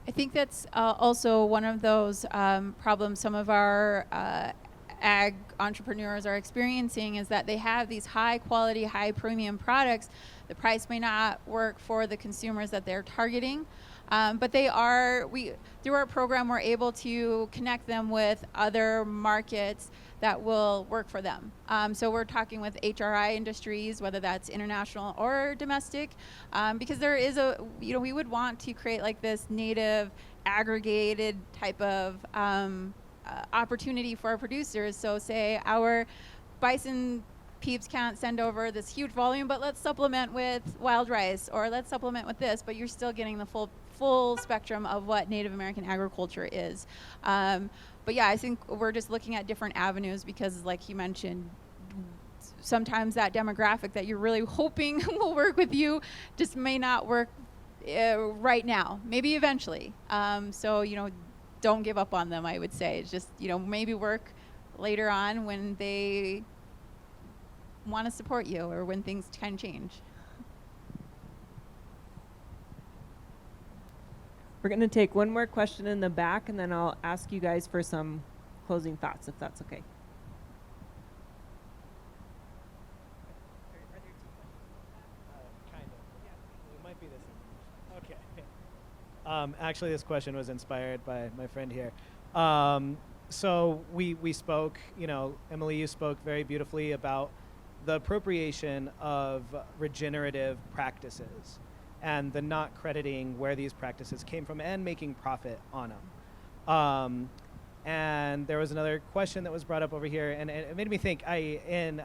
I think that's also one of those problems some of our ag entrepreneurs are experiencing, is that they have these high quality, high premium products. The price may not work for the consumers that they're targeting, but through our program, we're able to connect them with other markets that will work for them. So we're talking with HRI industries, whether that's international or domestic, because there is we would want to create like this native aggregated type of opportunity for our producers. So say our bison peeps can't send over this huge volume, but let's supplement with wild rice, or let's supplement with this, but you're still getting the full spectrum of what Native American agriculture is. But I think we're just looking at different avenues, because like you mentioned, sometimes that demographic that you're really hoping will work with you just may not work right now, maybe eventually. So don't give up on them, I would say. It's just, maybe work later on when they want to support you, or when things kind of change. We're going to take one more question in the back, and then I'll ask you guys for some closing thoughts, if that's okay. Kind of. It might be the same. Okay. Actually, this question was inspired by my friend here. So we spoke, Emily, you spoke very beautifully about the appropriation of regenerative practices and the not crediting where these practices came from and making profit on them. And there was another question that was brought up over here, and it made me think. In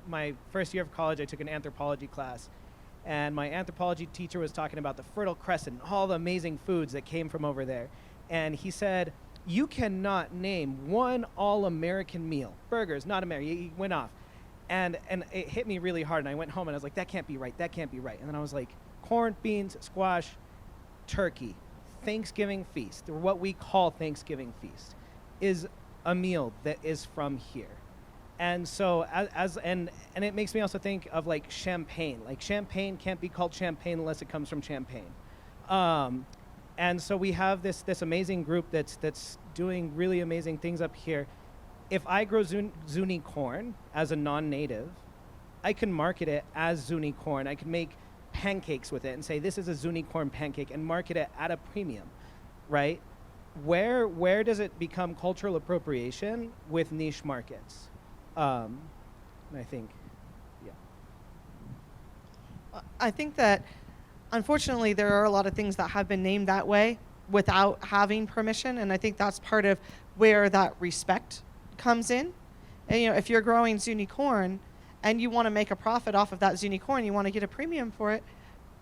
my first year of college, I took an anthropology class, and my anthropology teacher was talking about the Fertile Crescent, all the amazing foods that came from over there. And he said, you cannot name one all-American meal. Burgers, not American. He went off. And it hit me really hard, and I went home, and I was like, that can't be right, that can't be right. And then I was like, corn, beans, squash, turkey, Thanksgiving feast, or what we call Thanksgiving feast, is a meal that is from here. And so, and it makes me also think of like champagne. Like champagne can't be called champagne unless it comes from Champagne. And so we have this amazing group that's doing really amazing things up here. If I grow Zuni corn as a non-native, I can market it as Zuni corn. I can make pancakes with it and say this is a Zuni corn pancake and market it at a premium, right? Where does it become cultural appropriation with niche markets? And I think, yeah. I think that unfortunately there are a lot of things that have been named that way without having permission, and I think that's part of where that respect comes in. And, if you're growing Zuni corn and you want to make a profit off of that Zuni corn, you want to get a premium for it,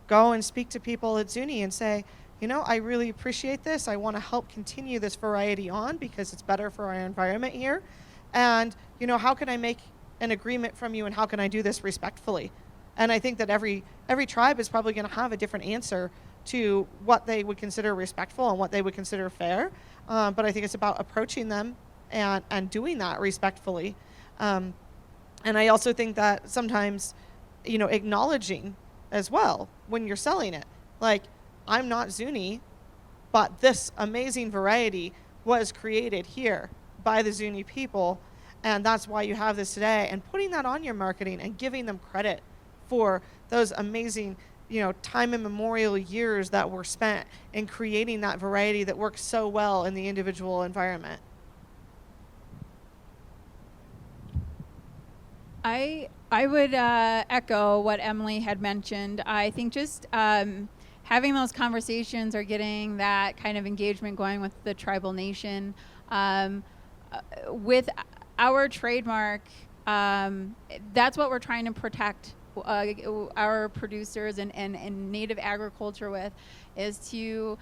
go and speak to people at Zuni and say, I really appreciate this. I want to help continue this variety on because it's better for our environment here. And, how can I make an agreement from you, and how can I do this respectfully? And I think that every tribe is probably going to have a different answer to what they would consider respectful and what they would consider fair. But I think it's about approaching them and doing that respectfully. And I also think that sometimes, acknowledging as well when you're selling it. Like, I'm not Zuni, but this amazing variety was created here by the Zuni people, and that's why you have this today. And putting that on your marketing and giving them credit for those amazing, time immemorial years that were spent in creating that variety that works so well in the individual environment. I would echo what Emily had mentioned. I think just having those conversations or getting that kind of engagement going with the tribal nation. With our trademark, that's what we're trying to protect our producers and native agriculture with, is to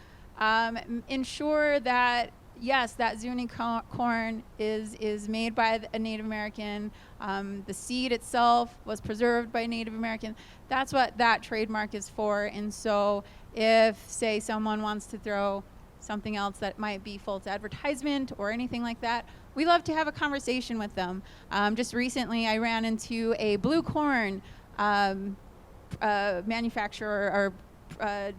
ensure that, yes, that Zuni corn is made by a Native American. The seed itself was preserved by Native American. That's what that trademark is for. And so if, say, someone wants to throw something else that might be false advertisement or anything like that, we love to have a conversation with them. Just recently, I ran into a blue corn manufacturer or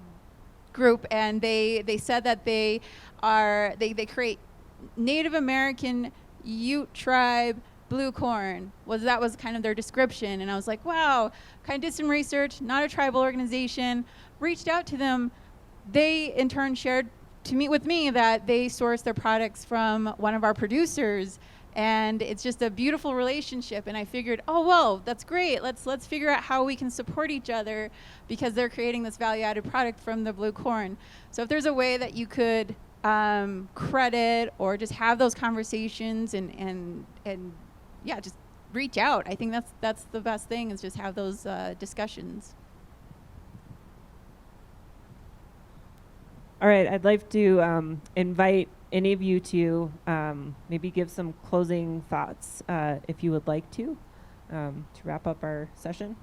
group, and they said that they create Native American Ute tribe blue corn. That was kind of their description, and I was like, wow. Kind of did some research. Not a tribal organization. Reached out to them. They in turn shared to meet with me that they source their products from one of our producers, and it's just a beautiful relationship. And I figured, oh well, that's great. Let's figure out how we can support each other, because they're creating this value-added product from the blue corn. So if there's a way that you could credit or just have those conversations and yeah, just reach out. I think that's the best thing, is just have those discussions. All right, I'd like to invite any of you to maybe give some closing thoughts, if you would like to wrap up our session.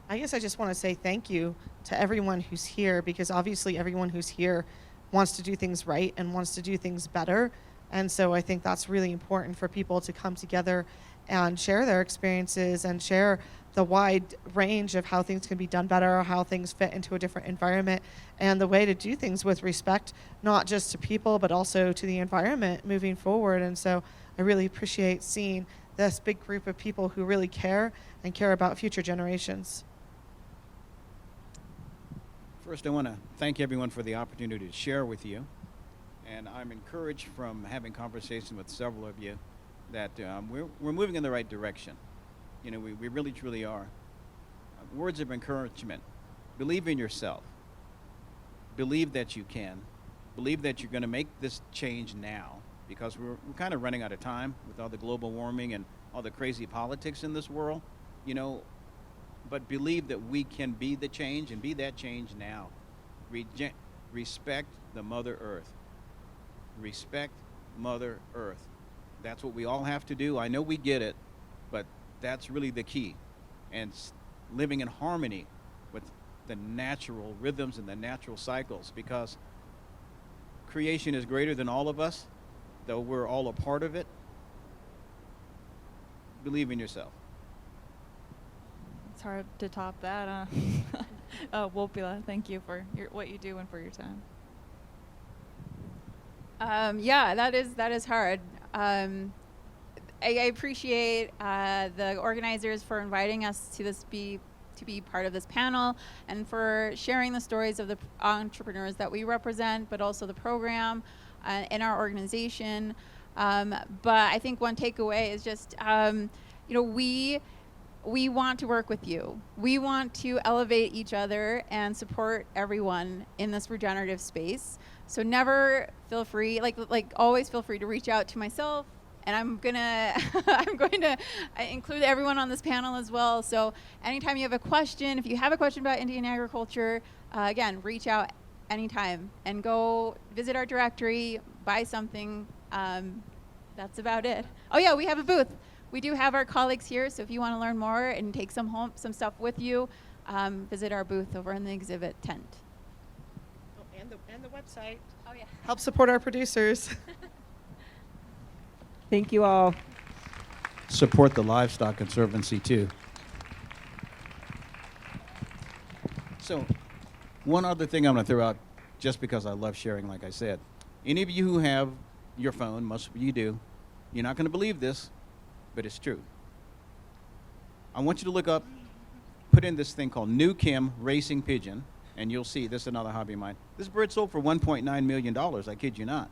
I guess I just want to say thank you to everyone who's here, because obviously everyone who's here wants to do things right and wants to do things better. And so I think that's really important for people to come together and share their experiences and share the wide range of how things can be done better, or how things fit into a different environment, and the way to do things with respect, not just to people, but also to the environment moving forward. And so I really appreciate seeing this big group of people who really care and care about future generations. First, I want to thank everyone for the opportunity to share with you. And I'm encouraged from having conversation with several of you that we're moving in the right direction. We really, truly are. Words of encouragement. Believe in yourself. Believe that you can. Believe that you're going to make this change now, because we're kind of running out of time with all the global warming and all the crazy politics in this world, you know, but believe that we can be the change and be that change now. Respect the Mother Earth. Respect Mother Earth. That's what we all have to do. I know we get it, but that's really the key. And living in harmony with the natural rhythms and the natural cycles, because creation is greater than all of us, though we're all a part of it. Believe in yourself. It's hard to top that. Wopila, thank you for what you do and for your time. Yeah, that is hard. I appreciate the organizers for inviting us to be part of this panel and for sharing the stories of the entrepreneurs that we represent, but also the program in our organization. But I think one takeaway is just, we want to work with you. We want to elevate each other and support everyone in this regenerative space. So never feel free, always feel free to reach out to myself, and I'm going to include everyone on this panel as well. So anytime you have a question, if you have a question about Indian agriculture, again, reach out anytime and go visit our directory, buy something. That's about it. Oh yeah, we have a booth. We do have our colleagues here, so if you want to learn more and take some stuff with you, visit our booth over in the exhibit tent. Oh, and the website. Oh yeah. Help support our producers. Thank you all. Support the Livestock Conservancy too. So, one other thing I'm going to throw out, just because I love sharing, like I said. Any of you who have your phone, most of you do, you're not going to believe this, but it's true. I want you to look up, put in this thing called New Kim Racing Pigeon, and you'll see, this is another hobby of mine. This bird sold for $1.9 million, I kid you not.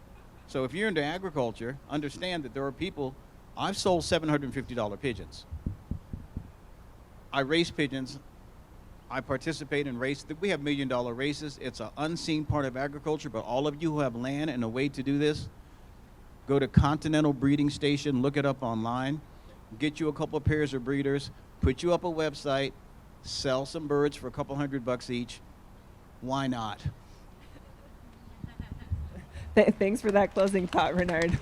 So if you're into agriculture, understand that there are people, I've sold $750 pigeons. I race pigeons. I participate in races. We have $1 million races. It's an unseen part of agriculture, but all of you who have land and a way to do this, go to Continental Breeding Station, look it up online, get you a couple of pairs of breeders, put you up a website, sell some birds for a couple $100 each. Why not? Thanks for that closing thought, Renard.